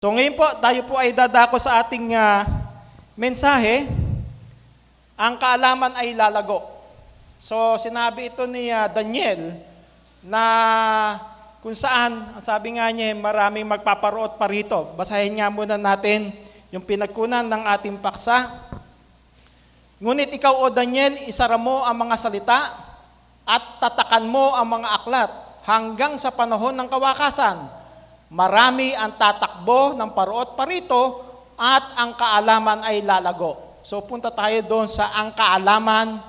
So ngayon po, tayo po ay dadako sa ating mensahe. Ang kaalaman ay lalago. So sinabi ito ni Daniel na kung saan, ang sabi nga niya, maraming magpaparoot pa rito. Basahin nga muna natin yung pinagkunan ng ating paksa. Ngunit ikaw, O Daniel, isara mo ang mga salita at tatakan mo ang mga aklat hanggang sa panahon ng kawakasan. Marami ang tatakbo ng paruot parito at ang kaalaman ay lalago. So punta tayo doon sa ang kaalaman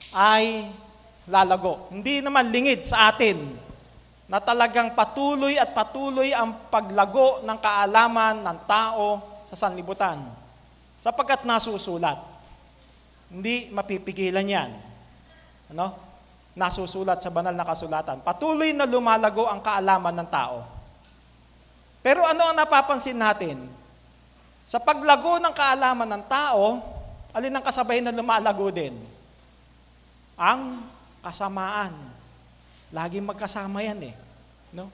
ay lalago. Hindi naman lingid sa atin na talagang patuloy at patuloy ang paglago ng kaalaman ng tao sa sanlibutan. Sapagkat nasusulat. Hindi mapipigilan yan. Nasusulat sa banal na kasulatan. Patuloy na lumalago ang kaalaman ng tao. Pero ano ang napapansin natin? Sa paglago ng kaalaman ng tao, alin ang kasabay na lumalago din? Ang kasamaan. Lagi magkasama yan eh. No?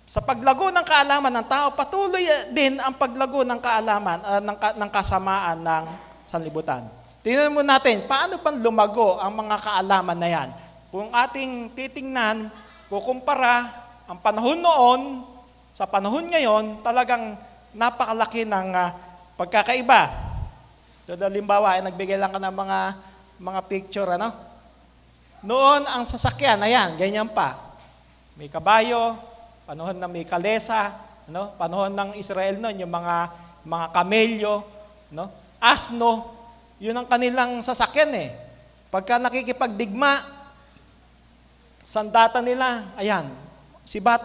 Sa paglago ng kaalaman ng tao, patuloy din ang paglago ng kaalaman, ng kasamaan ng sanlibutan. Tingnan mo natin, paano pang lumago ang mga kaalaman na yan? Kung ating titingnan, kukumpara, ang panahon noon, sa panahon ngayon, talagang napakalaki ng pagkakaiba. So, halimbawa, nagbigay lang ka ng mga picture, Noon, ang sasakyan, ayan, ganyan pa. May kabayo, panahon na may kalesa, panahon ng Israel noon, yung mga kamelyo, asno, yun ang kanilang sasakyan eh. Pagka nakikipagdigma, sandata nila, ayan, sibat,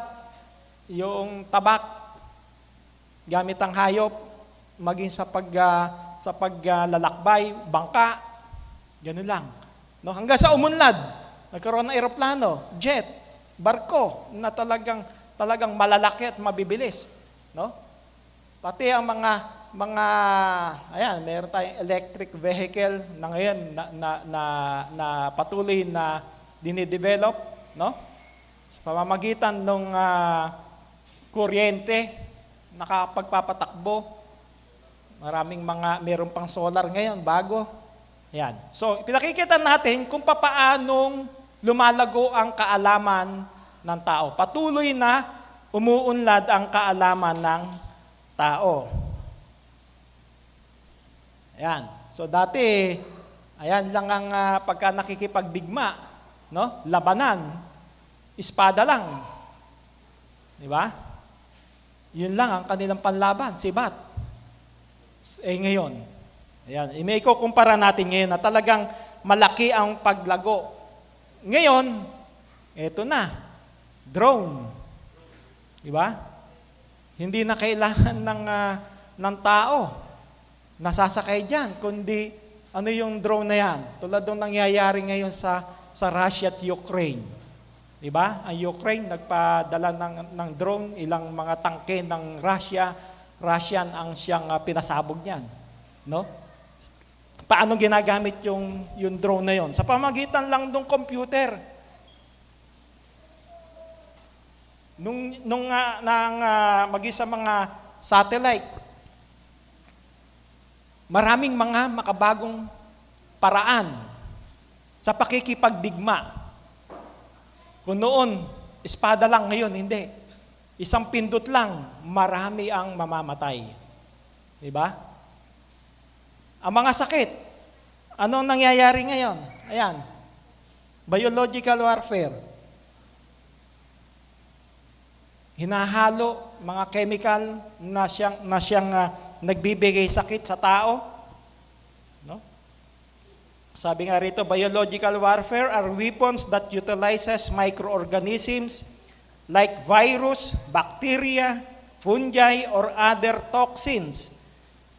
yung tabak, gamit ang hayop, maging sa paglalakbay, bangka, gano'n lang. Hanggang sa umunlad, nagkaroon ng eroplano, jet, barko, na talagang malalaki at mabibilis. Pati ang mga ayan, meron tayong electric vehicle na ngayon na patuloy na dinidevelop, sa pamamagitan ng kuryente, nakapagpapatakbo. Meron pang solar ngayon, bago. Yan. So, pinakikita natin kung papaanong lumalago ang kaalaman ng tao. Patuloy na umuunlad ang kaalaman ng tao. Ayan. So, dati, ayan lang ang pagka nakikipagdigma, labanan, espada lang. Di ba? Yun lang ang kanilang panlaban, sibat. Ngayon, ayan, may ikukumpara natin ngayon na talagang malaki ang paglago. Ngayon, eto na, drone. Di ba? Hindi na kailangan ng tao nasasakay dyan, kundi ano yung drone na yan? Tulad ng nangyayari ngayon sa Russia at Ukraine. Diba? Ang Ukraine nagpadala ng drone, ilang mga tangke ng Russian ang siyang pinasabog niyan. Paano ginagamit yung drone na yon? Sa pamagitan lang ng computer. Maging sa mga satellite, maraming mga makabagong paraan sa pakikipagdigma. Kung noon, espada lang, ngayon hindi. Isang pindot lang, marami ang mamamatay. Diba? Ang mga sakit, anong nangyayari ngayon? Ayan, biological warfare. Hinahalo mga chemical na siyang nagbibigay sakit sa tao. Sabi nga rito, biological warfare are weapons that utilizes microorganisms like virus, bacteria, fungi, or other toxins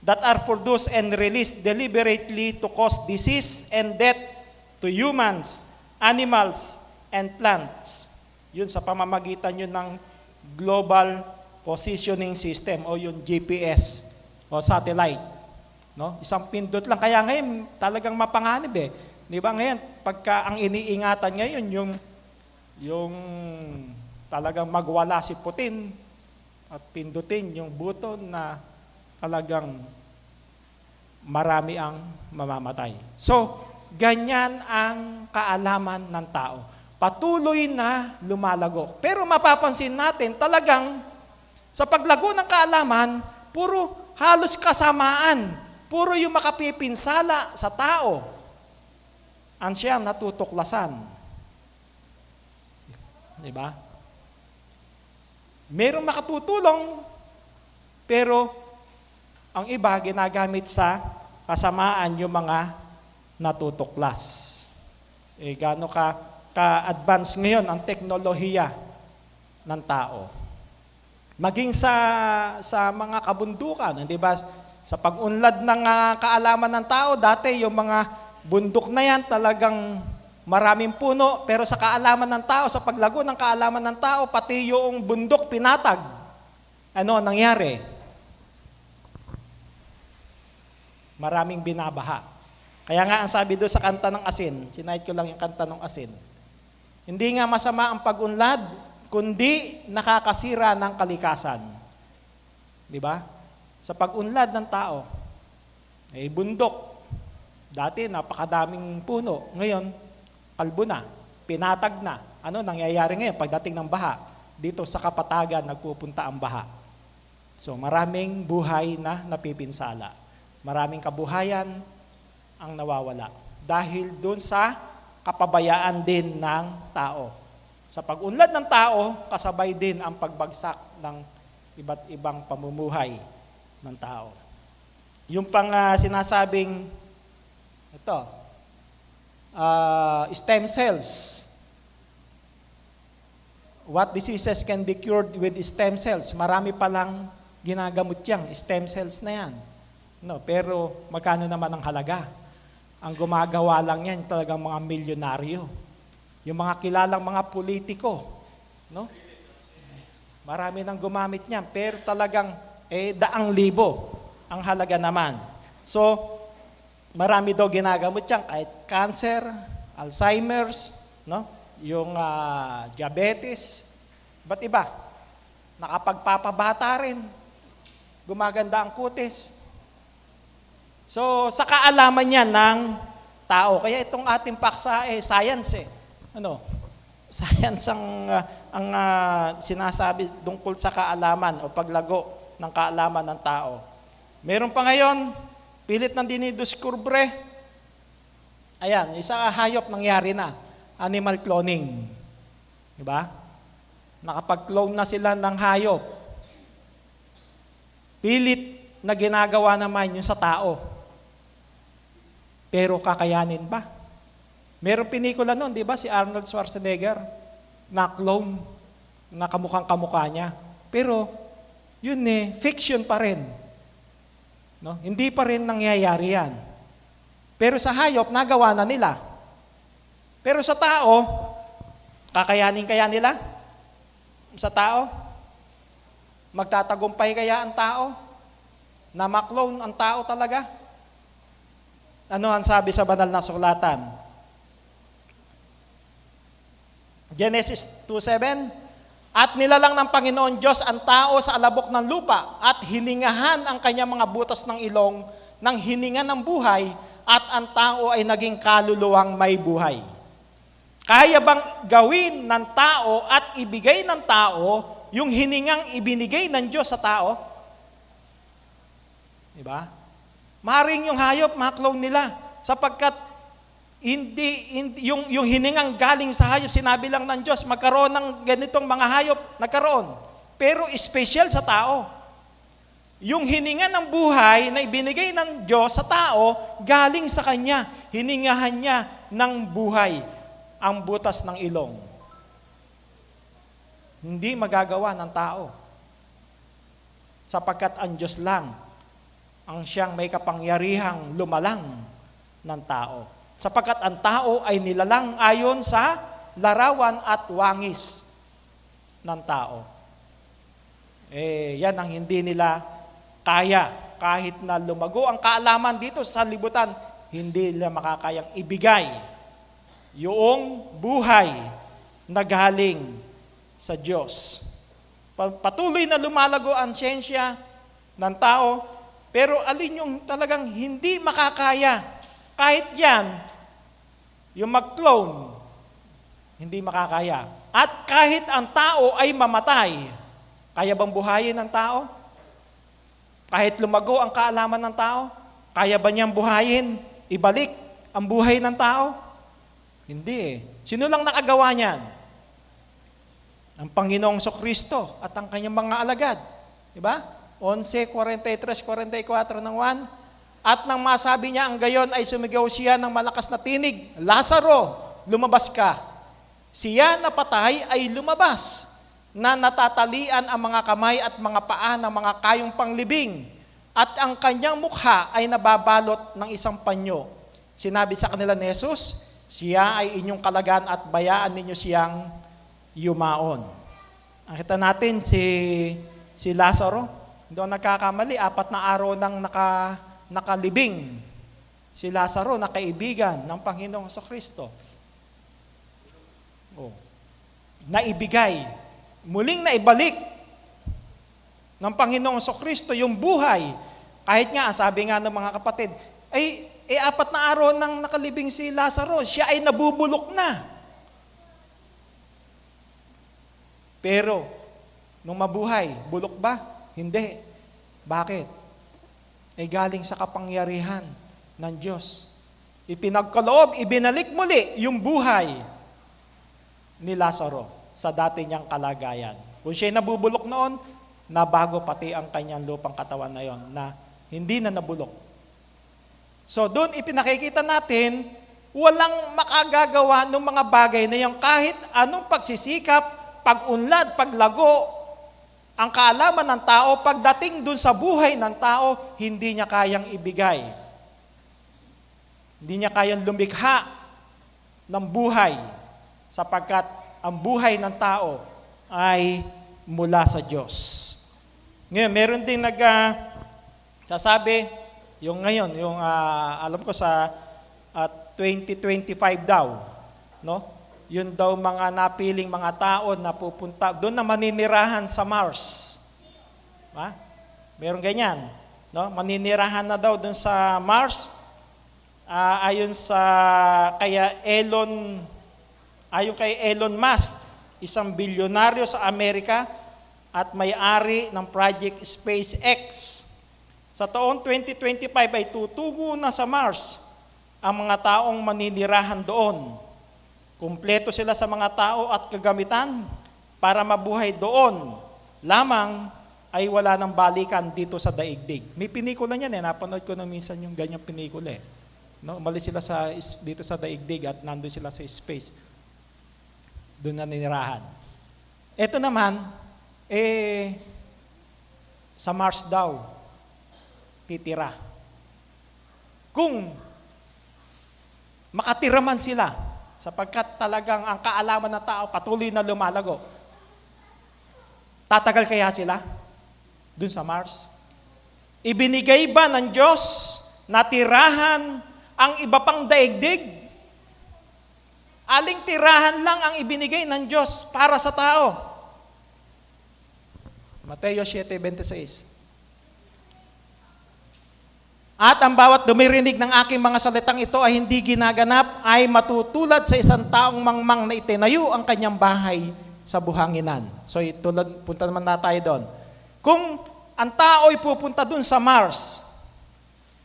that are produced and released deliberately to cause disease and death to humans, animals, and plants. Yun sa pamamagitan yun ng Global Positioning System o yung GPS o satellite. Isang pindot lang. Kaya ngayon, talagang mapanganib eh. Di ba ngayon, pagka ang iniingatan ngayon, yung talagang magwala si Putin, at pindutin yung button na talagang marami ang mamamatay. So, ganyan ang kaalaman ng tao. Patuloy na lumalago. Pero mapapansin natin talagang sa paglago ng kaalaman, puro halos kasamaan. Puro yung makapipinsala sa tao ang siyang natutuklasan. Diba? Merong makatutulong, pero ang iba ginagamit sa kasamaan yung mga natutuklas. Gaano ka-advance ngayon ang teknolohiya ng tao. Maging sa mga kabundukan, di ba? Sa pag-unlad ng kaalaman ng tao, dati yung mga bundok na yan talagang maraming puno, pero sa kaalaman ng tao, sa paglago ng kaalaman ng tao, pati yung bundok pinatag. Ano nangyari? Maraming binabaha. Kaya nga ang sabi doon sa kanta ng asin, sinahid ko lang yung kanta ng asin, hindi nga masama ang pag-unlad, kundi nakakasira ng kalikasan. Di ba? Sa pag-unlad ng tao, bundok. Dati napakadaming puno, ngayon kalbo na, pinatag na. Ano nangyayari ngayon pagdating ng baha? Dito sa kapatagan nagpupunta ang baha. So maraming buhay na napipinsala. Maraming kabuhayan ang nawawala. Dahil doon sa kapabayaan din ng tao. Sa pag-unlad ng tao, kasabay din ang pagbagsak ng iba't ibang pamumuhay ng tao. Yung pang sinasabing, ito, stem cells. What diseases can be cured with stem cells? Marami palang ginagamot yang stem cells na yan. No, pero magkano naman ang halaga? Ang gumagawa lang yan talagang mga milyonaryo. Yung mga kilalang mga politiko, no? Marami nang gumamit niyan, pero talagang daang libo ang halaga naman. So, marami daw ginagamot yan, kahit cancer, Alzheimer's, no? Yung diabetes, ba't iba? Nakapagpapabata rin. Gumaganda ang kutis. So, sa kaalaman niya ng tao. Kaya itong ating paksa science Ano? Science ang sinasabi tungkol sa kaalaman o paglago ng kaalaman ng tao. Meron pa ngayon, pilit nang dinidiscover. Ayan, isa hayop nangyari na. Animal cloning. Diba? Nakapag-clone na sila ng hayop. Pilit na ginagawa naman yun sa tao. Pero kakayanin ba? Merong pelikula noon, di ba? Si Arnold Schwarzenegger, na-clone, na kamukhang-kamukha niya. Pero, yun fiction pa rin. No? Hindi pa rin nangyayari yan. Pero sa hayop, nagawa na nila. Pero sa tao, kakayanin kaya nila? Sa tao? Magtatagumpay kaya ang tao? Na ma-clone ang tao talaga? Ano ang sabi sa banal na sulatan? Genesis 2:7, at nilalang ng Panginoon Diyos ang tao sa alabok ng lupa at hiningahan ang kanyang mga butas ng ilong ng hininga ng buhay at ang tao ay naging kaluluwang may buhay. Kaya bang gawin ng tao at ibigay ng tao yung hiningang ibinigay ng Diyos sa tao? Diba? Maring yung hayop, ma-clone nila sapagkat hindi yung hiningang galing sa hayop, sinabi lang ng Diyos, magkaroon ng ganitong mga hayop, nagkaroon. Pero special sa tao. Yung hininga ng buhay na ibinigay ng Diyos sa tao, galing sa Kanya. Hiningahan niya ng buhay ang butas ng ilong. Hindi magagawa ng tao. Sapagkat ang Diyos lang ang siyang may kapangyarihang lumalang ng tao. Sapagkat ang tao ay nilalang ayon sa larawan at wangis ng tao. Yan ang hindi nila kaya. Kahit na lumago ang kaalaman dito sa libutan, hindi nila makakayang ibigay yung buhay na galing sa Diyos. Patuloy na lumalago ang siyensya ng tao, pero alin yung talagang hindi makakaya? Kahit yan, yung mag-clone, hindi makakaya. At kahit ang tao ay mamatay, kaya bang buhayin ng tao? Kahit lumago ang kaalaman ng tao, kaya ba niyang buhayin, ibalik ang buhay ng tao? Hindi eh. Sino lang nakagawa niyan? Ang Panginoong Kristo at ang kanyang mga alagad. Diba? 11:43-44 ng 1. At nang masabi niya ang gayon ay sumigaw siya ng malakas na tinig, Lazaro, lumabas ka. Siya na patay ay lumabas, na natatalian ang mga kamay at mga paa ng mga kayong panglibing, at ang kanyang mukha ay nababalot ng isang panyo. Sinabi sa kanila ni Jesus, siya ay inyong kalagan at bayaan ninyo siyang yumaon. Nakita natin si Lazaro, hindi ako nagkakamali, 4 na araw nang nakalibing. Si Lazaro na kaibigan ng Panginoong Kristo. Naibigay, muling naibalik ng Panginoong Kristo yung buhay. Kahit nga, sabi nga ng mga kapatid, 4 na araw nang nakalibing si Lazaro, siya ay nabubulok na. Pero, nung mabuhay, bulok ba? Hindi. Bakit? Galing sa kapangyarihan ng Diyos. Ipinagkaloob, ibinalik muli yung buhay ni Lazaro sa dati niyang kalagayan. Kung siya'y nabubulok noon, nabago pati ang kanyang lupang katawan na yon, na hindi na nabulok. So doon ipinakikita natin, walang makagagawa ng mga bagay na yung kahit anong pagsisikap, pag-unlad, paglago, ang kaalaman ng tao, pagdating dun sa buhay ng tao, hindi niya kayang ibigay. Hindi niya kayang lumikha ng buhay, sapagkat ang buhay ng tao ay mula sa Diyos. Ngayon, meron din sasabi, yung ngayon, yung alam ko sa 2025 daw, no? Yun daw mga napiling mga tao na pupunta, doon na maninirahan sa Mars. Meron ganyan. No? Maninirahan na daw doon sa Mars. Ayon kay Elon Musk, isang bilyonaryo sa Amerika at may-ari ng Project SpaceX. Sa taong 2025 ay tutugo na sa Mars ang mga taong maninirahan doon. Kumpleto sila sa mga tao at kagamitan para mabuhay doon. Lamang ay wala ng balikan dito sa daigdig. May pinikula niyan napanood ko na minsan yung ganyang pinikula No, umalis sila dito sa daigdig at nandun sila sa space. Doon na ninirahan. Ito naman, sa Mars daw, titira. Kung makatira man sila, sapagkat talagang ang kaalaman ng tao patuloy na lumalago. Tatagal kaya sila dun sa Mars? Ibinigay ba ng Diyos na tirahan ang iba pang daigdig? Aling tirahan lang ang ibinigay ng Diyos para sa tao? Mateo 7:26. At ang bawat dumirinig ng aking mga salitang ito ay hindi ginaganap, ay matutulad sa isang taong mangmang na itinayo ang kanyang bahay sa buhanginan. So, punta naman na tayo doon. Kung ang tao ay pupunta doon sa Mars,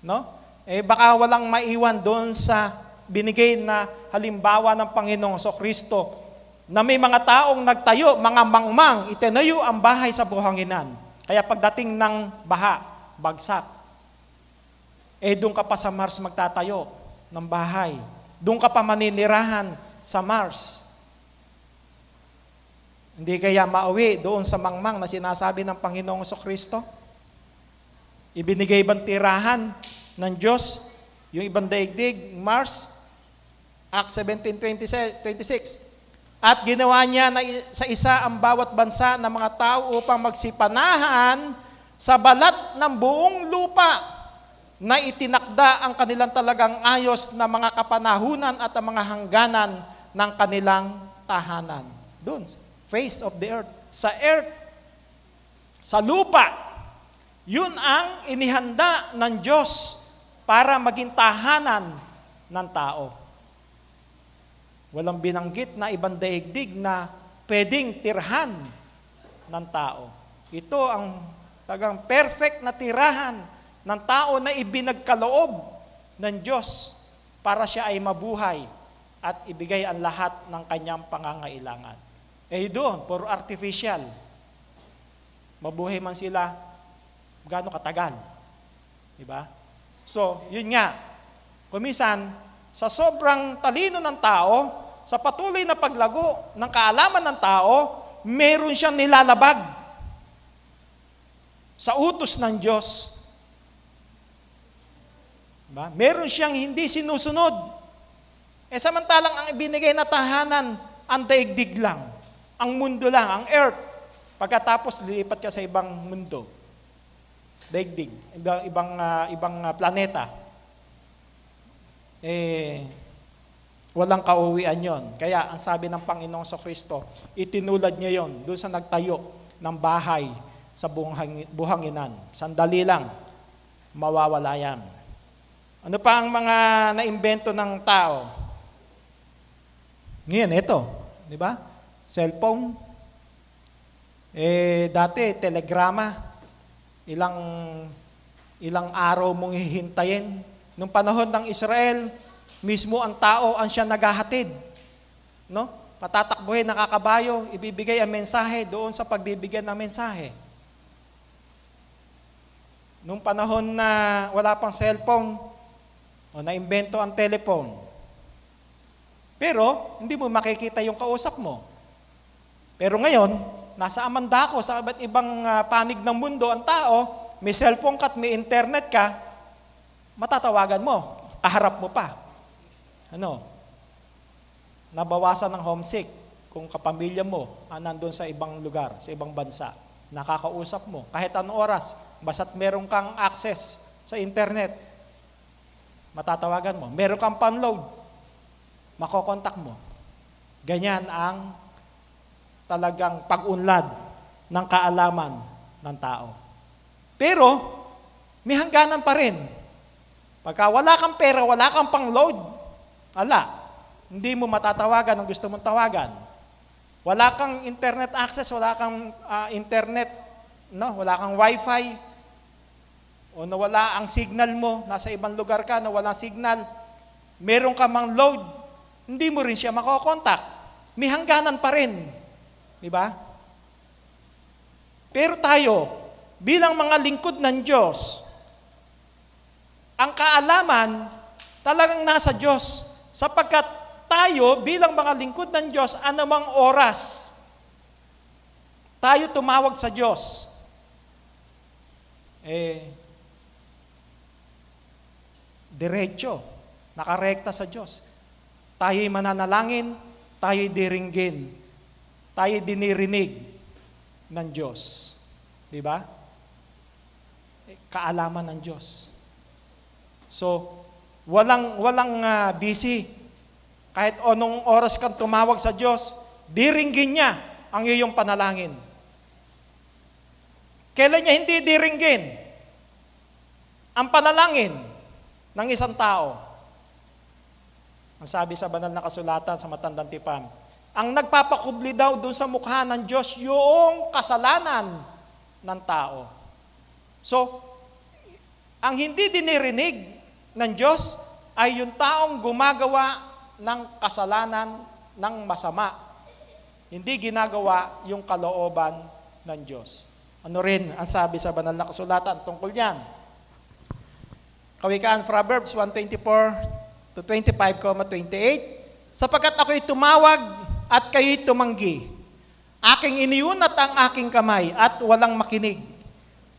no? Baka walang maiwan doon sa binigay na halimbawa ng Panginoong Kristo na may mga taong nagtayo, mga mangmang, itinayo ang bahay sa buhanginan. Kaya pagdating ng baha, bagsak, doon ka pa sa Mars magtatayo ng bahay. Doon ka pa maninirahan sa Mars. Hindi kaya mauwi doon sa mangmang na sinasabi ng Panginoong Kristo? Ibinigay bang tirahan ng Diyos yung ibang daigdig, Mars? Acts 17:26. At ginawa niya na sa isa ang bawat bansa ng mga tao upang magsipanahan sa balat ng buong lupa, na itinakda ang kanilang talagang ayos na mga kapanahunan at ang mga hangganan ng kanilang tahanan. Doon, face of the earth. Sa earth, sa lupa. Yun ang inihanda ng Diyos para maging tahanan ng tao. Walang binanggit na ibang daigdig na pwedeng tirhan ng tao. Ito ang tagang perfect na tirahan ng tao na ibinagkaloob ng Diyos para siya ay mabuhay at ibigay ang lahat ng kanyang pangangailangan. Doon, puro artificial. Mabuhay man sila, gaano katagal. Diba? So, yun nga. Kumisan, sa sobrang talino ng tao, sa patuloy na paglago ng kaalaman ng tao, meron siyang nilalabag sa utos ng Diyos. Diba? Meron siyang hindi sinusunod. Samantalang ang ibinigay na tahanan, ang daigdig lang, ang mundo lang, ang earth. Pagkatapos, lilipat ka sa ibang mundo. Daigdig, ibang planeta. Walang kauwian yon. Kaya, ang sabi ng Panginoong Kristo, itinulad niya yon doon sa nagtayo ng bahay sa buhanginan. Sandali lang, mawawala yan. Ano pa ang mga naimbento ng tao? Ngayon, ito, di ba? Cellphone. Dati, telegrama. Ilang araw mong hihintayin. Nung panahon ng Israel, mismo ang tao ang siya naghahatid. No? Patatakbuhin, nakakabayo, ibibigay ang mensahe doon sa pagbibigyan ng mensahe. Nung panahon na wala pang cellphone, naimbento ang telephone. Pero, hindi mo makikita yung kausap mo. Pero ngayon, nasa amandako, sa iba't ibang panig ng mundo ang tao, may cellphone ka at may internet ka, matatawagan mo, kaharap mo pa. Nabawasan ng homesick kung kapamilya mo nandun sa ibang lugar, sa ibang bansa. Nakakausap mo, kahit anong oras, basta't meron kang access sa internet, matatawagan mo. Meron kang panload, makokontak mo. Ganyan ang talagang pag-unlad ng kaalaman ng tao. Pero, may hangganan pa rin. Pagka wala kang pera, wala kang pang-load, hindi mo matatawagan ang gusto mong tawagan. Wala kang internet access, wala kang internet, wala kang wifi, o nawala ang signal mo, nasa ibang lugar ka, nawala ang signal, meron ka mang load, hindi mo rin siya makokontak. May hangganan pa rin. Diba? Pero tayo, bilang mga lingkod ng Diyos, ang kaalaman talagang nasa Diyos. Sapagkat tayo, bilang mga lingkod ng Diyos, anumang oras, tayo tumawag sa Diyos. Diretso, nakarekta sa Diyos. Tayo'y mananalangin, tayo'y diringgin, tayo'y dinirinig ng Diyos. Di ba? Kaalaman ng Diyos. So, walang busy. Kahit anong oras kang tumawag sa Diyos, diringgin niya ang iyong panalangin. Kailan niya hindi diringgin ang panalangin ng isang tao? Ang sabi sa banal na kasulatan sa Matandang Tipan, ang nagpapakubli daw doon sa mukha ng Diyos yung kasalanan ng tao. So, ang hindi dinirinig ng Diyos ay yung taong gumagawa ng kasalanan ng masama. Hindi ginagawa yung kalooban ng Diyos. Ano rin ang sabi sa banal na kasulatan tungkol yan? Kawikaan Proverbs 1:24-25:28, sapagkat ako'y tumawag at kayo'y tumanggi. Aking iniunat ang aking kamay at walang makinig.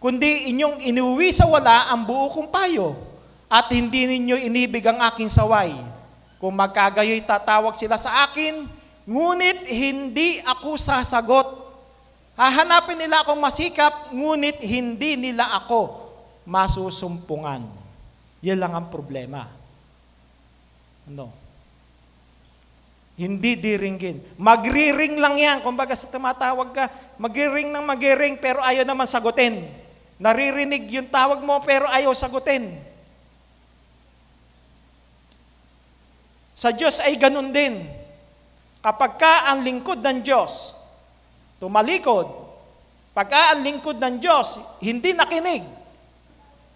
Kundi inyong inuwi sa wala ang buo kong payo at hindi ninyo inibig ang aking saway. Kung magkagayoy tatawag sila sa akin, ngunit hindi ako sasagot. Hahanapin nila akong masikap, ngunit hindi nila ako masusumpungan. Yan lang ang problema. Hindi diringgin. Magriring lang yan. Kumbaga sa tumatawag ka, magriring ng magriring pero ayaw naman sagutin. Naririnig yung tawag mo pero ayaw sagutin. Sa Diyos ay ganun din. Kapag ka ang lingkod ng Diyos, tumalikod, pagka ang lingkod ng Diyos, hindi nakinig.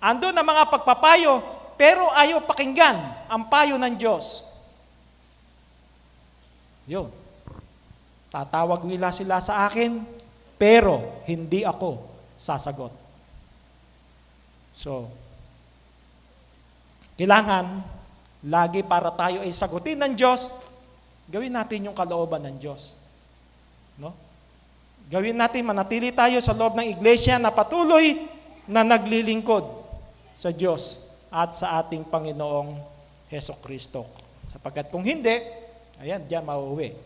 Ando na mga pagpapayo, pero ayaw pakinggan ang payo ng Diyos. Yun. Tatawag nila sila sa akin, pero hindi ako sasagot. So, kailangan, lagi para tayo ay sagutin ng Diyos, gawin natin yung kalooban ng Diyos. No? Gawin natin, manatili tayo sa loob ng iglesia na patuloy na naglilingkod sa Diyos at sa ating Panginoong Hesukristo. Sapagkat kung hindi, ayan, diyan mauwi.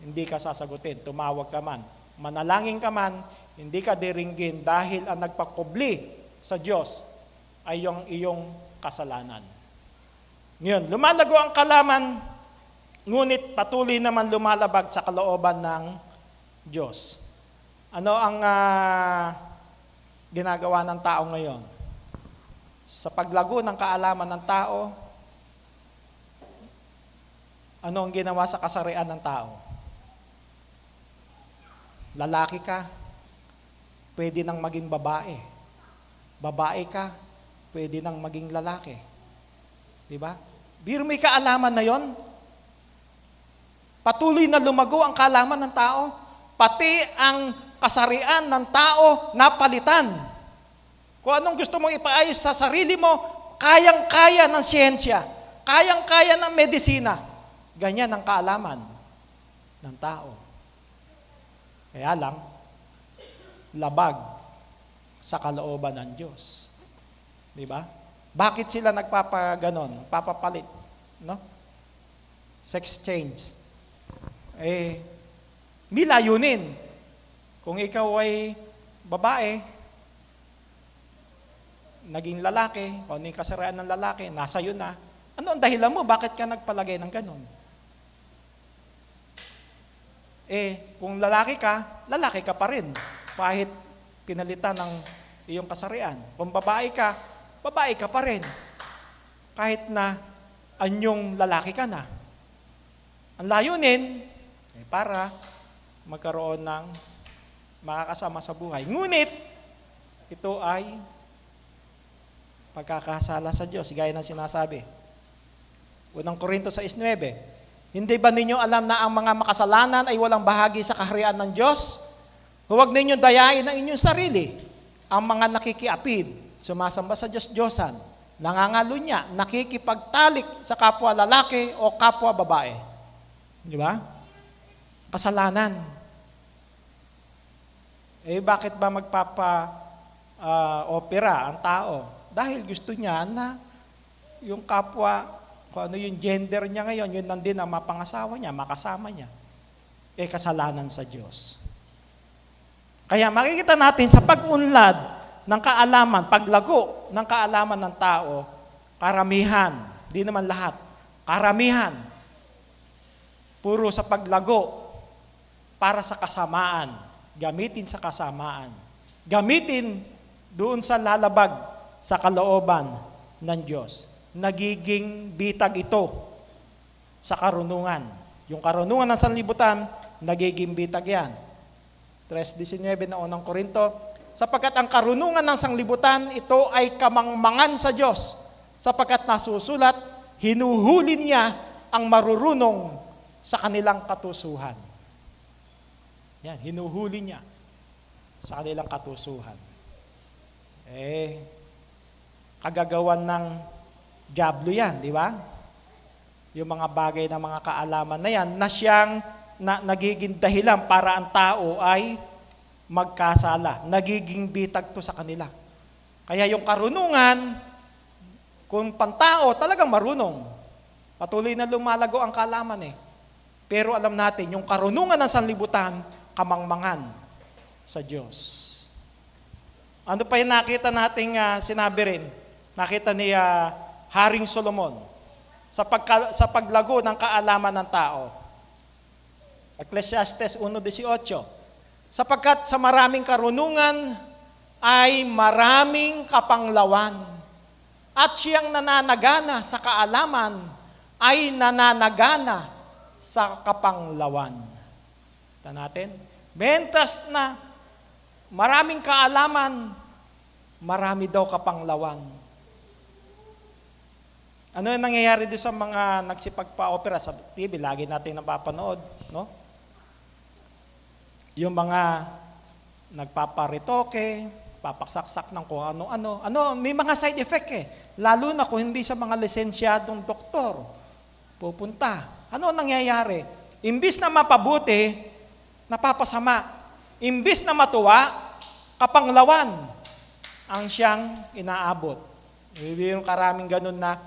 Hindi ka sasagutin, tumawag ka man, manalangin ka man, hindi ka diringgin dahil ang nagpakubli sa Diyos ay yung iyong kasalanan. Ngayon, lumalago ang kalaman, ngunit patuloy naman lumalabag sa kalooban ng Diyos. Ano ang ginagawa ng tao ngayon? Sa paglago ng kaalaman ng tao, ano ang ginawa sa kasarian ng tao? Lalaki ka, pwede nang maging babae. Babae ka, pwede nang maging lalaki. Diba? Biro may kaalaman na yon. Patuloy na lumago ang kaalaman ng tao. Pati ang kasarian ng tao napalitan. Kung anong gusto mong ipaayos sa sarili mo, kayang-kaya ng siyensya, kayang-kaya ng medisina. Ganyan ang kaalaman ng tao. Kaya lang, labag sa kalooban ng Diyos. Di ba? Bakit sila nagpapaganon, papapalit? No? Sex change. May layunin. Kung ikaw ay babae, naging lalaki, kung ano yung kasarian ng lalaki, nasa yun na. Ano ang dahilan mo? Bakit ka nagpalagay ng ganon? Kung lalaki ka pa rin. Kahit pinalitan ng iyong kasarian. Kung babae ka pa rin. Kahit na anyong lalaki ka na. Ang layunin, para magkaroon ng makakasama sa buhay. Ngunit, ito ay pagkakasala sa Diyos, gaya ng sinasabi. Unang Korinto 6:9. Hindi ba ninyo alam na ang mga makasalanan ay walang bahagi sa kaharian ng Diyos? Huwag ninyo dayain ang inyong sarili. Ang mga nakikiapid, sumasamba sa Diyos-Diyosan, nangangalunya, nakikipagtalik sa kapwa lalaki o kapwa babae. Di ba? Kasalanan. Bakit ba opera ang tao? Dahil gusto niya na yung kapwa, kung ano yung gender niya ngayon, yun nandin ang mapangasawa niya, makasama niya. Kasalanan sa Diyos. Kaya makikita natin sa pag-unlad ng kaalaman, paglago ng kaalaman ng tao, karamihan, di naman lahat, karamihan, puro sa paglago para sa kasamaan, gamitin sa kasamaan, gamitin doon sa lalabag sa kalooban ng Diyos. Nagiging bitag ito sa karunungan. Yung karunungan ng sanlibutan, nagiging bitag yan. 3:19 na unang Korinto, sapagkat ang karunungan ng sanlibutan, ito ay kamangmangan sa Diyos, sapagkat nasusulat, hinuhuli niya ang marurunong sa kanilang katusuhan. Yan, hinuhuli niya sa kanilang katusuhan. Kagagawan ng diablo yan, di ba? Yung mga bagay na mga kaalaman na yan, na siyang nagiging dahilan para ang tao ay magkasala. Nagiging bitag to sa kanila. Kaya yung karunungan, kung pantao, talagang marunong. Patuloy na lumalago ang kaalaman Pero alam natin, yung karunungan ng sanlibutan, kamangmangan sa Diyos. Ano pa yung nakita nating sinabi rin? Nakita ni Haring Solomon sa paglago ng kaalaman ng tao. Ecclesiastes 1:18. Sapagkat sa maraming karunungan ay maraming kapanglawan, at siyang nananagana sa kaalaman ay nananagana sa kapanglawan. Ito natin. Mentras na maraming kaalaman, marami daw kapanglawan. Ano yung nangyayari doon sa mga nagsipagpa-opera sa TV? Lagi natin napapanood, no? Yung mga nagpaparitoke, papaksaksak ng kung ano-ano. May mga side effect eh. Lalo na kung hindi sa mga lisensyadong doktor pupunta. Ano ang nangyayari? Imbis na mapabuti, napapasama. Imbis na matuwa, kapanglawan ang siyang inaabot. Yung karaming ganun na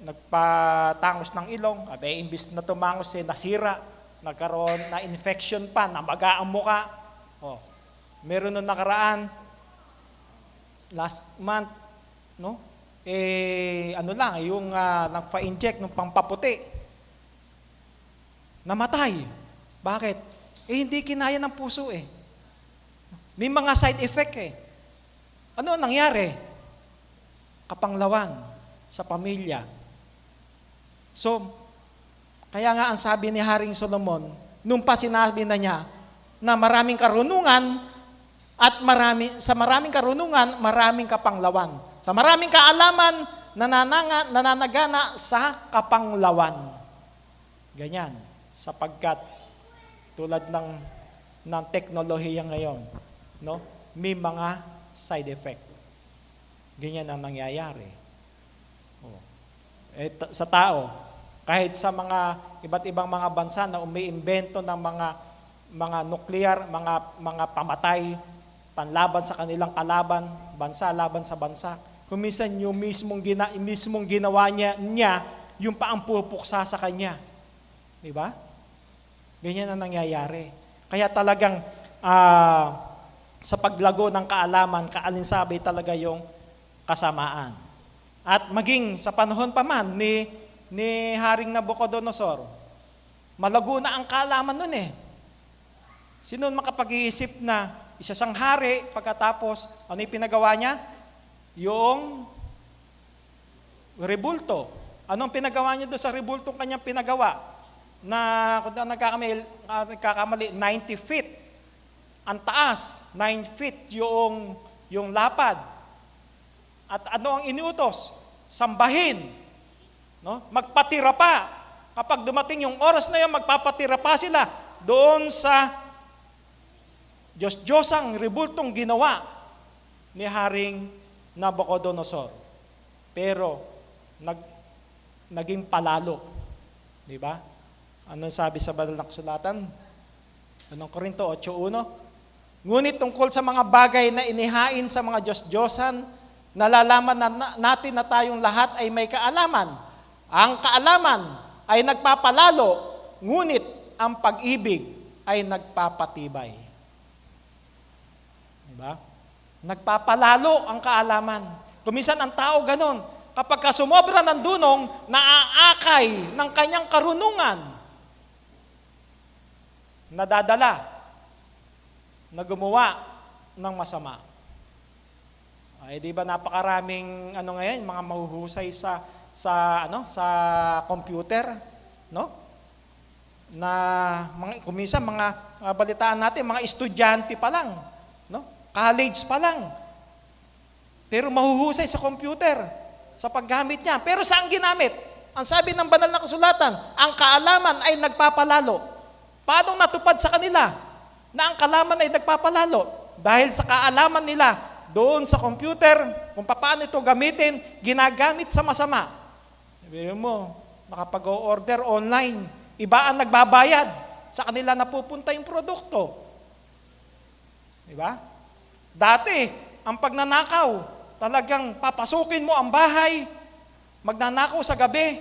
nagpatangos ng ilong, imbis na tumangos nasira, nagkaroon na infection pa, namaga ang muka. Meron nung nakaraan, last month, no? Yung nagpa-inject ng pampaputi. Namatay. Bakit? Hindi kinaya ng puso eh. May mga side effect eh. Ano nangyari? Kapanglawan sa pamilya. So, kaya nga ang sabi ni Haring Solomon, nung pa sinabi na niya na maraming karunungan at sa maraming karunungan, maraming kapanglawan. Sa maraming kaalaman, nananagana sa kapanglawan. Ganyan. Sapagkat tulad ng teknolohiya ngayon, no? May mga side effect. Ganyan ang nangyayari. Sa tao, kahit sa mga iba't ibang mga bansa na umiimbento ng mga nuklear, mga pamatay, panlaban sa kanilang kalaban, bansa laban sa bansa. Kung minsan yung mismong ginawa niya yung paampupuksa sa kanya. Di ba? Ganyan ang nangyayari. Kaya talagang sa paglago ng kaalaman, kaalinsabay talaga yung kasamaan. At maging sa panahon pa man ni Haring Nabucodonosor, malago na ang kaalaman nun eh. Sino makapag-iisip na isa siyang hari, pagkatapos, ano yung pinagawa niya? Yung rebulto. Anong pinagawa niya doon sa rebultong kanyang pinagawa? Na kung nagkakamali, 90 feet. Ang taas, 9 feet yung lapad. At ano ang iniutos? Sambahin. No? Magpatira pa. Kapag dumating yung oras na yun, magpapatira pa sila doon sa Diyos-Diyosang rebultong ginawa ni Haring Nabucodonosor. Pero naging palalo. Di ba? Anong sabi sa banal na kasulatan? Anong Korinto 8:1? Ngunit tungkol sa mga bagay na inihain sa mga Diyos-Diyosan, nalalaman natin na tayong lahat ay may kaalaman. Ang kaalaman ay nagpapalalo, ngunit ang pag-ibig ay nagpapatibay. Diba? Nagpapalalo ang kaalaman. Kuminsan ang tao ganon, kapag sumobra ng dunong, naaakay ng kanyang karunungan, nadadala na gumawa ng masama. Ay di ba napakaraming ngayon, mga mahuhusay sa computer, no? Na kuminsan mga balitaan natin, mga estudyante pa lang, no? College pa lang. Pero mahuhusay sa computer, sa paggamit niya. Pero saan ginamit? Ang sabi ng banal na kasulatan, ang kaalaman ay nagpapalalo. Paano natupad sa kanila na ang kaalaman ay nagpapalalo? Dahil sa kaalaman nila doon sa computer, kung paano ito gamitin, ginagamit sa masama. Sabihin mo, nakapag-order online, iba ang nagbabayad, sa kanila napupunta yung produkto. Diba? Dati, ang pagnanakaw, talagang papasukin mo ang bahay, magnanakaw sa gabi,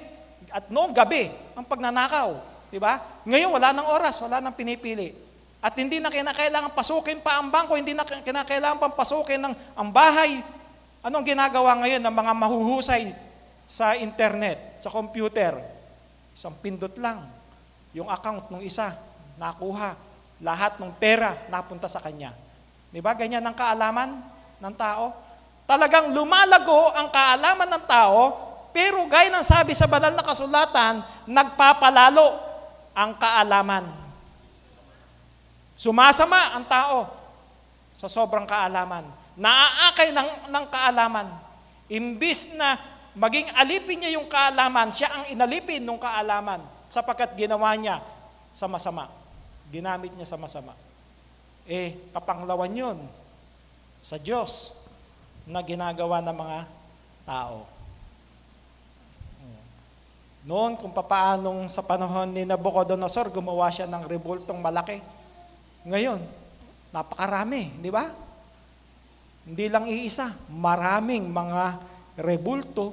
at noong gabi, ang pagnanakaw. Diba? Ngayon, wala nang oras, wala nang pinipili. At hindi na kinakailangan pasukin pa ang bangko, hindi na kinakailangan pang pasukin ang bahay. Anong ginagawa ngayon ng mga mahuhusay sa internet, sa computer? Isang pindot lang. Yung account ng isa, nakuha. Lahat ng pera napunta sa kanya. Di ba? Ganyan ang kaalaman ng tao. Talagang lumalago ang kaalaman ng tao, pero gaya ng sabi sa banal na kasulatan, nagpapalalo ang kaalaman. Sumasama ang tao sa sobrang kaalaman. Naaakay ng kaalaman. Imbis na maging alipin niya yung kaalaman, siya ang inalipin ng kaalaman sapagkat ginawa niya sa masama. Ginamit niya sa masama. Kapanglawan yun sa Diyos na ginagawa ng mga tao. Noon, kung papaanong sa panahon ni Nabucodonosor, gumawa siya ng rebultong malaki. Ngayon, napakarami, di ba? Hindi lang iisa, maraming mga rebulto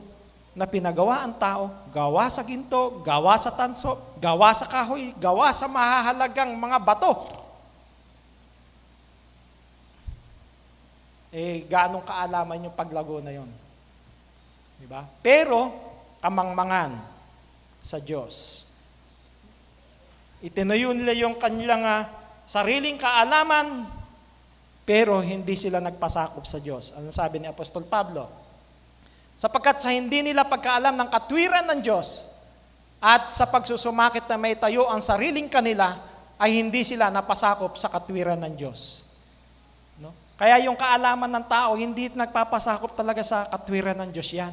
na pinagawa ang tao, gawa sa ginto, gawa sa tanso, gawa sa kahoy, gawa sa mahahalagang mga bato. Gaanong kaalaman yung paglago na yon? Di ba? Pero, kamangmangan sa Diyos. Itinayo nila yung kanilang sariling kaalaman, pero hindi sila nagpasakop sa Diyos. Ano sabi ni Apostol Pablo? Sapagkat sa hindi nila pagkaalam ng katwiran ng Diyos at sa pagsusumakit na may tayo ang sariling kanila, ay hindi sila napasakop sa katwiran ng Diyos. No? Kaya yung kaalaman ng tao, hindi nagpapasakop talaga sa katwiran ng Diyos yan.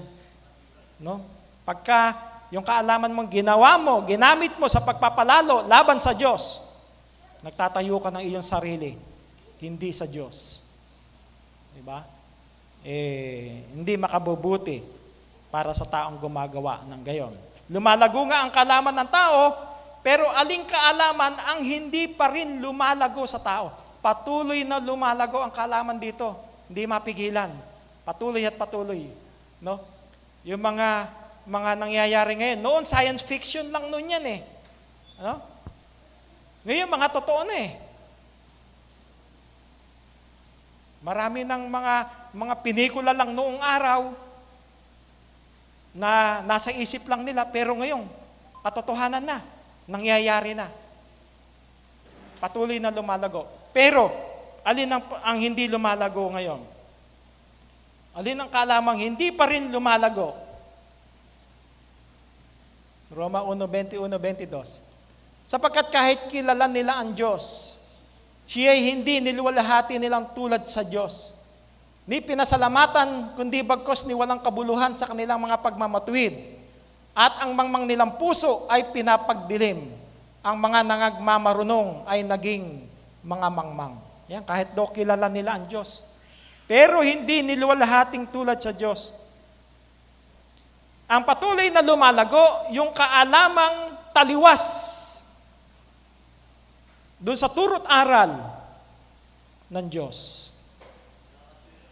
No? Pagka yung kaalaman mong ginawa mo, ginamit mo sa pagpapalalo laban sa Diyos, nagtatayo ka ng iyong sarili, hindi sa Diyos. Diba? Hindi makabubuti para sa taong gumagawa ng gayon. Lumalago nga ang kaalaman ng tao, pero aling kaalaman ang hindi pa rin lumalago sa tao? Patuloy na lumalago ang kaalaman dito. Hindi mapigilan. Patuloy at patuloy. No? Yung mga nangyayari ngayon, noon science fiction lang noon yan eh. Ano? Ngayon mga totoo na eh. Marami ng mga pinikula lang noong araw na nasa isip lang nila, pero ngayon, katotohanan na, nangyayari na. Patuloy na lumalago. Pero, alin ang hindi lumalago ngayon? Alin ang kalamang hindi pa rin lumalago? Roma 1:21-22. Sapagkat kahit kilala nila ang Diyos, siya'y hindi niluwalhati nilang tulad sa Diyos. Ni pinasalamatan, kundi bagkos ni walang kabuluhan sa kanilang mga pagmamatuwid. At ang mangmang nilang puso ay pinapagdilim. Ang mga nangagmamarunong ay naging mga mangmang. Yan, kahit do kilala nila ang Diyos. Pero hindi niluwalhating tulad sa Diyos. Ang patuloy na lumalago, yung kaalamang taliwas doon sa turot aral ng Diyos.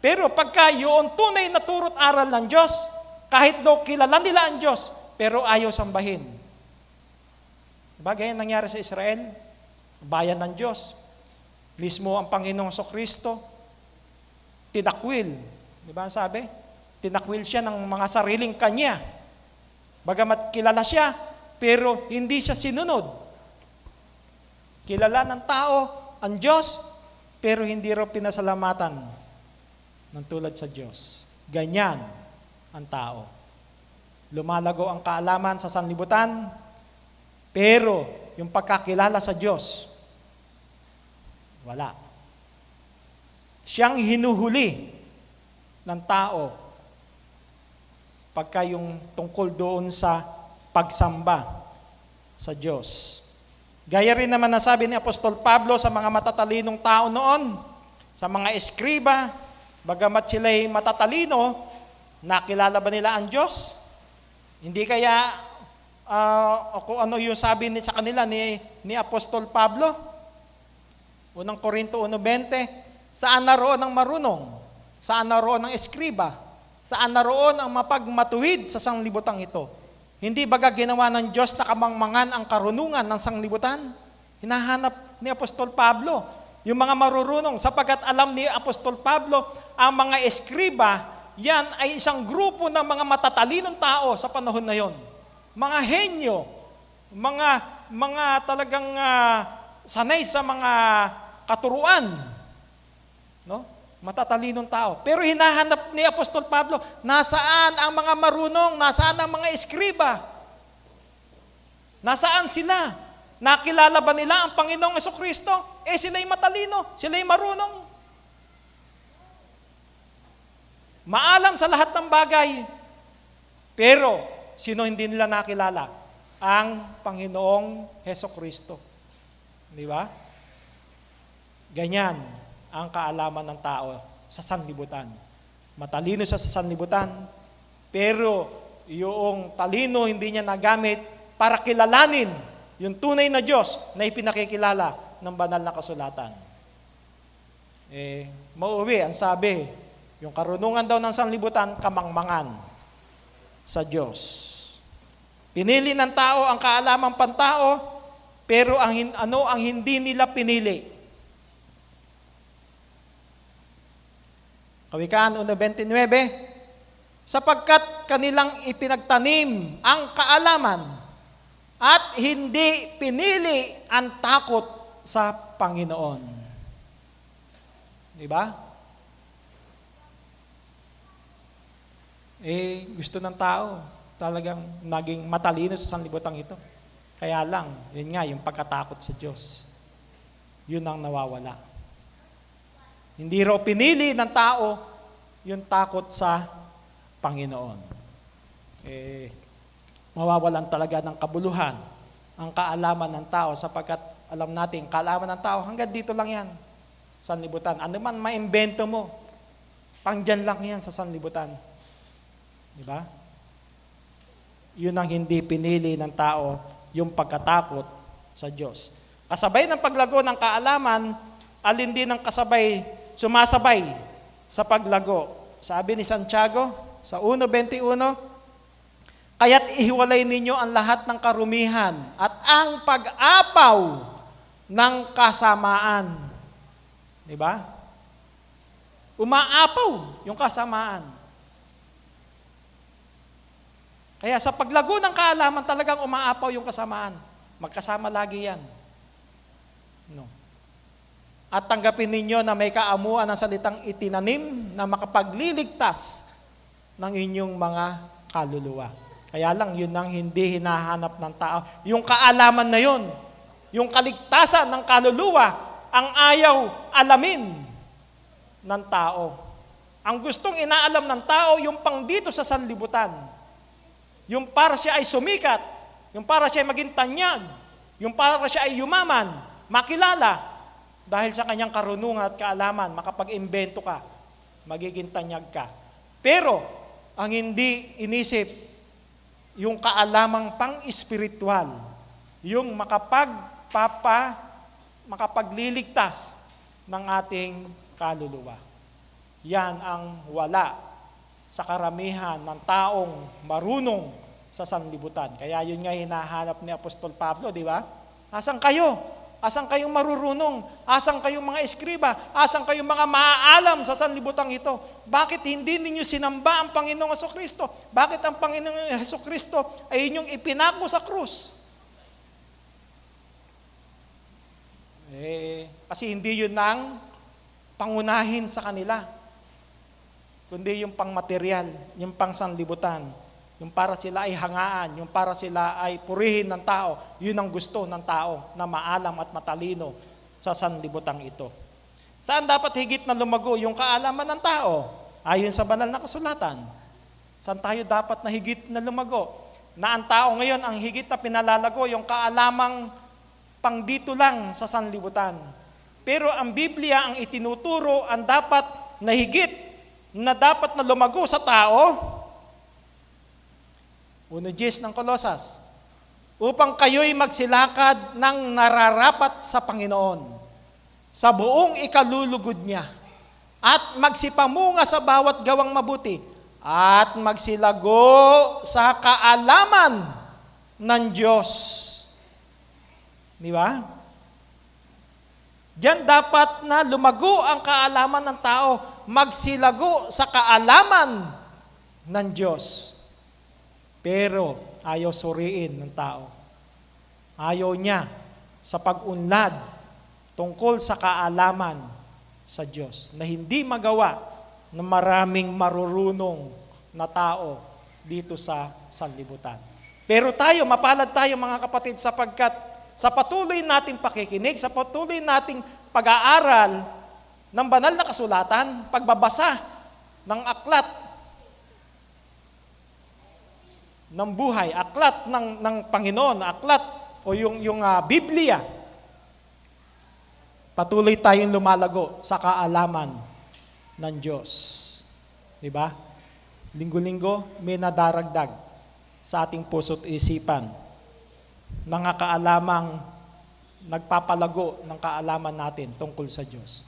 Pero pagka yung tunay na turot aral ng Diyos, kahit do kilala nila ang Diyos, pero ayaw sambahin. Diba ganyan nangyari sa Israel? Bayan ng Diyos. Mismo ang Panginoong Kristo, tinakwil. Diba ang sabi? Tinakwil siya ng mga sariling kanya. Bagamat kilala siya, pero hindi siya sinunod. Kilala ng tao ang Diyos, pero hindi raw pinasalamatan ng tulad sa Diyos. Ganyan ang tao. Lumalago ang kaalaman sa sanlibutan, pero yung pagkakilala sa Diyos, wala. Siyang hinuhuli ng tao pagka yung tungkol doon sa pagsamba sa Diyos. Gaya rin naman nasabi ni Apostol Pablo sa mga matatalinong tao noon, sa mga eskriba, bagamat sila'y matatalino, nakilala ba nila ang Diyos? Hindi kaya kung ano yung sabi sa kanila ni Apostol Pablo? Unang Korinto 1:20, saan naroon ang marunong? Saan naroon ang eskriba? Saan naroon ang mapagmatuwid sa sanglibutang ito? Hindi baga ginawa ng Diyos na kamangmangan ang karunungan ng sanglibutan? Hinahanap ni Apostol Pablo yung mga marurunong, sapagkat alam ni Apostol Pablo, ang mga eskriba, yan ay isang grupo ng mga matatalinong tao sa panahon na yon. Mga henyo, mga talagang sanay sa mga katuruan, no? Matatalinong tao. Pero hinahanap ni Apostol Pablo, nasaan ang mga marunong? Nasaan ang mga eskriba? Nasaan sila? Nakilala ba nila ang Panginoong Jesucristo? Sila'y matalino, sila'y marunong. Maalam sa lahat ng bagay. Pero, sino hindi nila nakilala? Ang Panginoong Jesucristo. Di ba? Ganyan ang kaalaman ng tao sa sanlibutan. Matalino siya sa sanlibutan, pero yung talino hindi niya nagamit para kilalanin yung tunay na Diyos na ipinakikilala ng banal na kasulatan. Mauwi, ang sabi, yung karunungan daw ng sanlibutan, kamangmangan sa Diyos. Pinili ng tao ang kaalamang pantao, pero ang hindi nila pinili? Kawikaan 1:29, sapagkat kanilang ipinagtanim ang kaalaman at hindi pinili ang takot sa Panginoon. Di ba? Gusto ng tao talagang naging matalino sa sanlibutan ito. Kaya lang, yun nga, yung pagkatakot sa Diyos. Yun ang nawawala. Hindi raw pinili ng tao yung takot sa Panginoon. Mawawalan talaga ng kabuluhan ang kaalaman ng tao sapagkat alam natin, kaalaman ng tao hanggang dito lang yan, sanlibutan. Ano man maimbento mo, pangdyan lang yan sa sanlibutan. Di ba? Yun ang hindi pinili ng tao, yung pagkatakot sa Diyos. Kasabay ng paglago ng kaalaman, alin din ang sumasabay sa paglago. Sabi ni Santiago sa 1:21, kaya't ihiwalay ninyo ang lahat ng karumihan at ang pag-apaw ng kasamaan. Di ba? Umaapaw yung kasamaan. Kaya sa paglago ng kaalaman talagang umaapaw yung kasamaan. Magkasama lagi yan. No. At tanggapin ninyo na may kaamuan ng salitang itinanim na makapagliligtas ng inyong mga kaluluwa. Kaya lang, yun ang hindi hinahanap ng tao. Yung kaalaman na yun, yung kaligtasan ng kaluluwa, ang ayaw alamin ng tao. Ang gustong inaalam ng tao, yung pang dito sa sanlibutan. Yung para siya ay sumikat, yung para siya ay maging tanyag, yung para siya ay yumaman, makilala, dahil sa kanyang karunungan at kaalaman, makapag-imbento ka, magiging tanyag ka. Pero, ang hindi inisip, yung kaalamang pang-espiritual, yung makapagliligtas ng ating kaluluwa. Yan ang wala sa karamihan ng taong marunong sa sanlibutan. Kaya yun nga hinahanap ni Apostol Pablo, di ba? Asan kayo? Asan kayong marurunong? Asan kayong mga eskriba? Asan kayong mga maaalam sa sanlibutan ito? Bakit hindi ninyo sinamba ang Panginoong Jesucristo? Bakit ang Panginoong Jesucristo ay inyong ipinako sa krus? Kasi hindi yun ang pangunahin sa kanila, kundi yung pangmaterial, yung pang sanlibutan, yung para sila ay hangaan, yung para sila ay purihin ng tao, yun ang gusto ng tao na maalam at matalino sa sanlibutan ito. Saan dapat higit na lumago yung kaalaman ng tao? Ayon sa banal na kasulatan. Saan tayo dapat na higit na lumago? Na ang tao ngayon ang higit na pinalalago yung kaalamang pang dito lang sa sanlibutan. Pero ang Biblia ang itinuturo ang dapat na higit na dapat na lumago sa tao. 1:10 ng Kolosas, upang kayo'y magsilakad ng nararapat sa Panginoon, sa buong ikalulugod niya, at magsipamunga sa bawat gawang mabuti, at magsilago sa kaalaman ng Diyos. Di ba? Diyan dapat na lumago ang kaalaman ng tao, magsilago sa kaalaman ng Diyos. Pero ayaw suriin ng tao. Ayaw niya sa pag-unlad tungkol sa kaalaman sa Diyos na hindi magawa ng maraming marurunong na tao dito sa sanlibutan. Pero tayo, mapalad tayo mga kapatid, sapagkat sa patuloy nating pakikinig, sa patuloy nating pag-aaral ng banal na kasulatan, pagbabasa ng aklat ng buhay, aklat ng Panginoon, aklat o yung Biblia, patuloy tayong lumalago sa kaalaman ng Diyos. Di ba? Linggo-linggo may nadaragdag sa ating puso't isipan ng kaalamang nagpapalago ng kaalaman natin tungkol sa Diyos.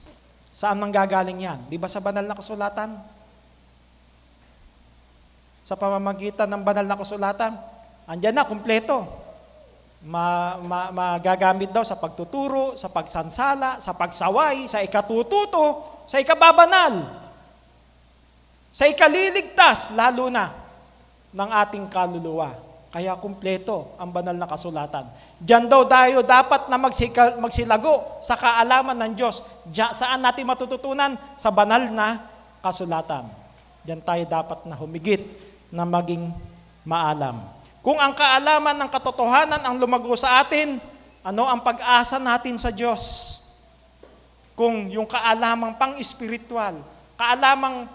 Saan nanggagaling yan? Di ba sa banal na kasulatan? Sa pamamagitan ng banal na kasulatan, andyan na, kumpleto. Magagamit daw sa pagtuturo, sa pagsansala, sa pagsaway, sa ikatututo, sa ikababanal, sa ikaliligtas, lalo na ng ating kaluluwa. Kaya kumpleto ang banal na kasulatan. Diyan daw tayo dapat na magsilago sa kaalaman ng Diyos. Saan natin matututunan? Sa banal na kasulatan. Diyan tayo dapat na humigit na maging maalam. Kung ang kaalaman ng katotohanan ang lumago sa atin, ano ang pag-asa natin sa Diyos? Kung yung kaalamang pang-espiritual, kaalamang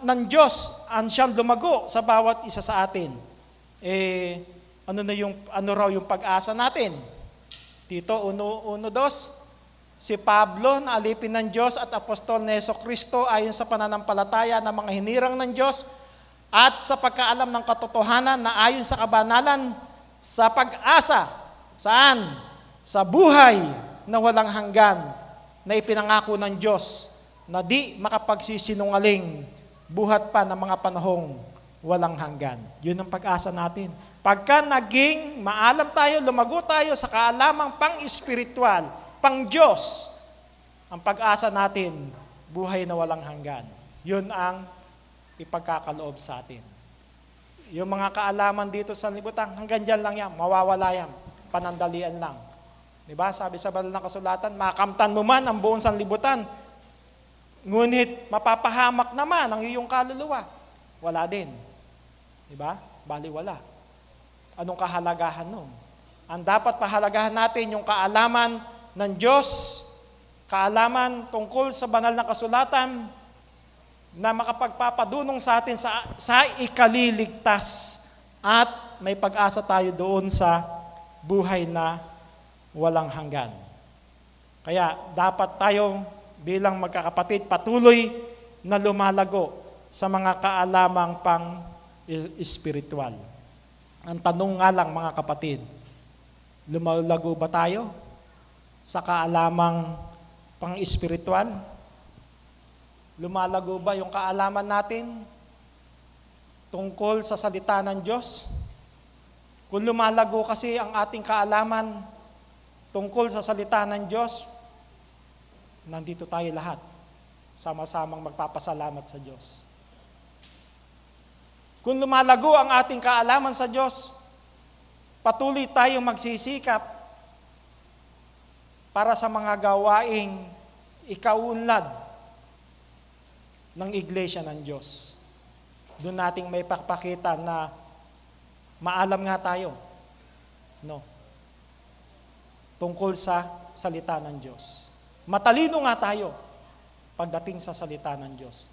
ng Diyos ang siyang lumago sa bawat isa sa atin, ano raw yung pag-asa natin? Tito 1:2, si Pablo na alipin ng Diyos at apostol ni Jesucristo ayon sa pananampalataya ng mga hinirang ng Diyos at sa pagkaalam ng katotohanan na ayon sa kabanalan sa pag-asa. Saan? Sa buhay na walang hanggan na ipinangako ng Diyos na di makapagsisinungaling buhat pa ng mga panahong walang hanggan. Yun ang pag-asa natin. Pagka naging maalam tayo, lumago tayo sa kaalamang pang-espiritual, pang-Diyos, ang pag-asa natin, buhay na walang hanggan. Yun ang ipagkakaloob sa atin. Yung mga kaalaman dito sa libutan, hanggang dyan lang yan, mawawala yan, panandalian lang. Diba? Sabi sa banal na kasulatan, makamtan mo man ang buong sanlibutan, ngunit mapapahamak naman ang iyong kaluluwa. Wala din. Diba? Bali wala. Anong kahalagahan nun? Ang dapat pahalagahan natin yung kaalaman ng Diyos, kaalaman tungkol sa banal na kasulatan na makapagpapadunong sa atin sa ikaliligtas at may pag-asa tayo doon sa buhay na walang hanggan. Kaya dapat tayong bilang magkakapatid, patuloy na lumalago sa mga kaalamang pang-espiritual. Ang tanong nga lang mga kapatid, lumalago ba tayo sa kaalamang pang-espiritual? Lumalago ba yung kaalaman natin tungkol sa salita ng Diyos? Kung lumalago kasi ang ating kaalaman tungkol sa salita ng Diyos, nandito tayo lahat, sama-samang magpapasalamat sa Diyos. Kung lumalago ang ating kaalaman sa Diyos, patuloy tayong magsisikap para sa mga gawaing ikaunlad ng iglesia ng Diyos. Doon nating may pakpakita na maalam nga tayo, no? Tungkol sa salita ng Diyos. Matalino nga tayo pagdating sa salita ng Diyos.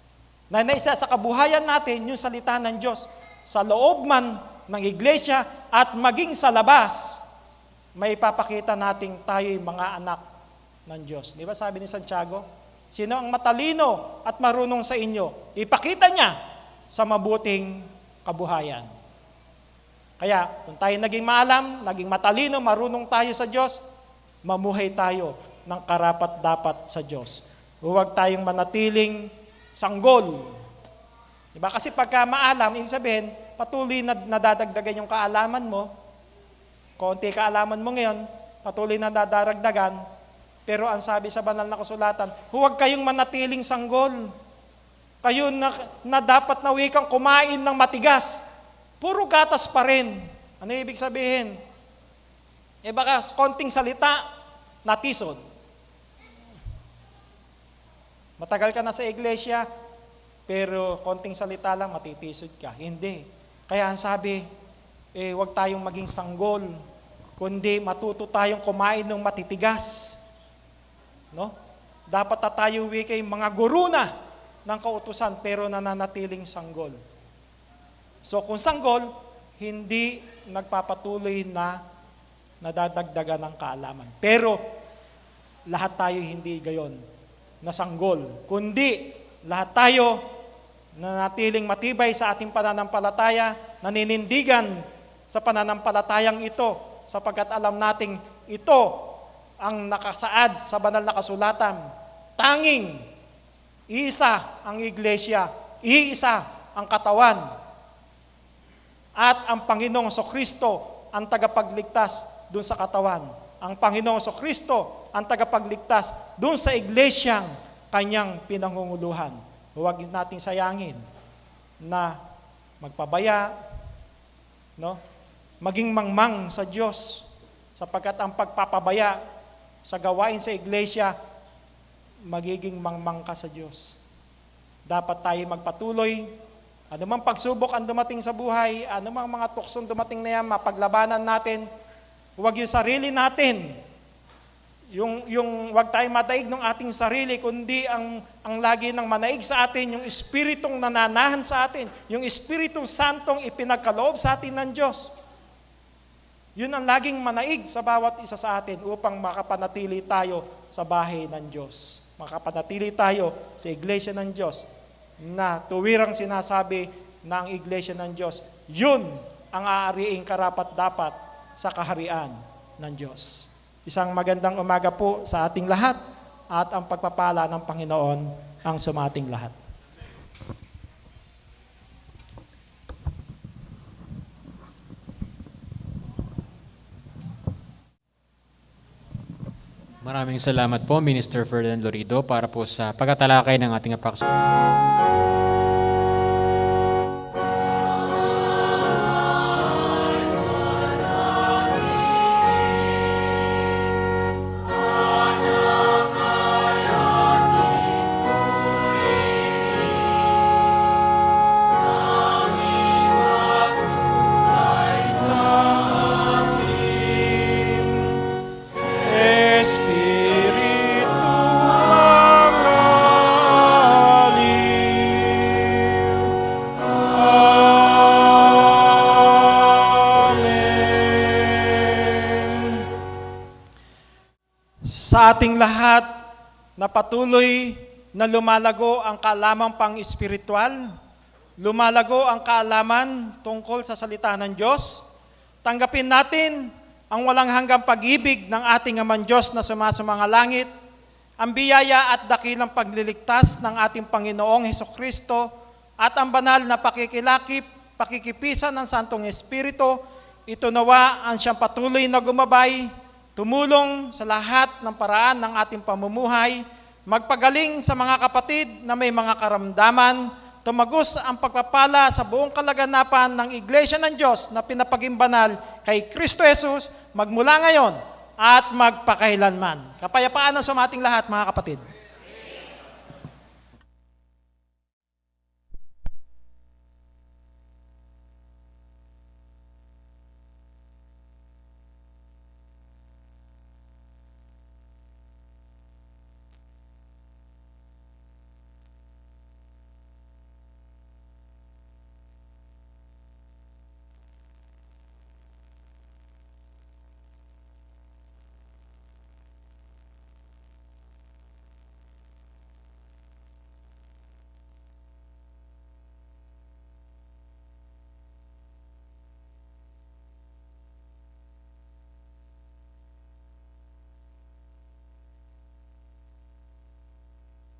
Na naisa sa kabuhayan natin yung salita ng Diyos sa loob man ng iglesia at maging sa labas, may papakita nating tayo'y mga anak ng Diyos. Di ba sabi ni Santiago? Sino ang matalino at marunong sa inyo? Ipakita niya sa mabuting kabuhayan. Kaya kung tayo naging maalam, naging matalino, marunong tayo sa Diyos, mamuhay tayo ng karapat-dapat sa Diyos. Huwag tayong manatiling sanggol. Diba? Kasi pagka maalam, ibig sabihin, patuloy na nadadagdagan yung kaalaman mo, konti kaalaman mo ngayon, patuloy na nadaragdagan, pero ang sabi sa banal na kasulatan, huwag kayong manatiling sanggol. Kayo na dapat na wikang kumain ng matigas, puro gatas pa rin. Ano ibig sabihin? Baka konting salita, natisod. Matagal ka na sa iglesia, pero konting salita lang, matitisod ka. Hindi. Kaya ang sabi, huwag tayong maging sanggol, kundi matuto tayong kumain ng matitigas. No? Dapat na tayo wikay mga guru na ng kautusan, pero nananatiling sanggol. So kung sanggol, hindi nagpapatuloy na nadadagdagan ng kaalaman. Pero lahat tayo hindi gayon na sanggol, kundi lahat tayo nanatiling matibay sa ating pananampalataya, naninindigan sa pananampalatayang ito, sapagkat alam nating ito ang nakasaad sa banal na kasulatan. Tanging iisa ang iglesia, iisa ang katawan, at ang Panginoong Kristo ang tagapagligtas dun sa katawan. Ang Panginoong Kristo ang tagapagligtas dun sa iglesyang kanyang pinangunguluhan. Huwag nating sayangin na magpabaya, no? Maging mangmang sa Diyos, sapagkat ang pagpapabaya sa gawain sa iglesia, magiging mangmang ka sa Diyos. Dapat tayo magpatuloy. Anumang pagsubok ang dumating sa buhay, anumang mga tuksong dumating na yan, mapaglabanan natin. Huwag yung sarili natin. Yung wag tayong madaig ng ating sarili, kundi ang lagi nang manaig sa atin, yung Espiritong nananahan sa atin, yung Espiritong Santong ipinagkaloob sa atin ng Diyos. Yun ang laging manaig sa bawat isa sa atin upang makapanatili tayo sa bahay ng Diyos. Makapanatili tayo sa iglesia ng Diyos, na tuwirang sinasabi na ang iglesia ng Diyos, yun ang aariing karapat-dapat sa kaharian ng Diyos. Isang magandang umaga po sa ating lahat, at ang pagpapala ng Panginoon ang sumating lahat. Maraming salamat po, Minister Ferdinand Lorido, para po sa pagtatalakay ng ating apaks. Sa ating lahat na patuloy na lumalago ang kaalaman pang-espiritual, lumalago ang kaalaman tungkol sa salita ng Diyos, tanggapin natin ang walang hanggang pag-ibig ng ating Amang Diyos na sumasa mga langit, ang biyaya at dakilang pagliligtas ng ating Panginoong Hesukristo, at ang banal na pakikilakip, pakikipisan ng Santong Espiritu. Ito nawa ang siyang patuloy na gumabay, tumulong sa lahat ng paraan ng ating pamumuhay, magpagaling sa mga kapatid na may mga karamdaman, tumagos ang pagpapala sa buong kalaganapan ng Iglesia ng Diyos na pinapaging banal kay Kristo Jesus, magmula ngayon at magpakailanman. Kapayapaan ang sumating lahat, mga kapatid.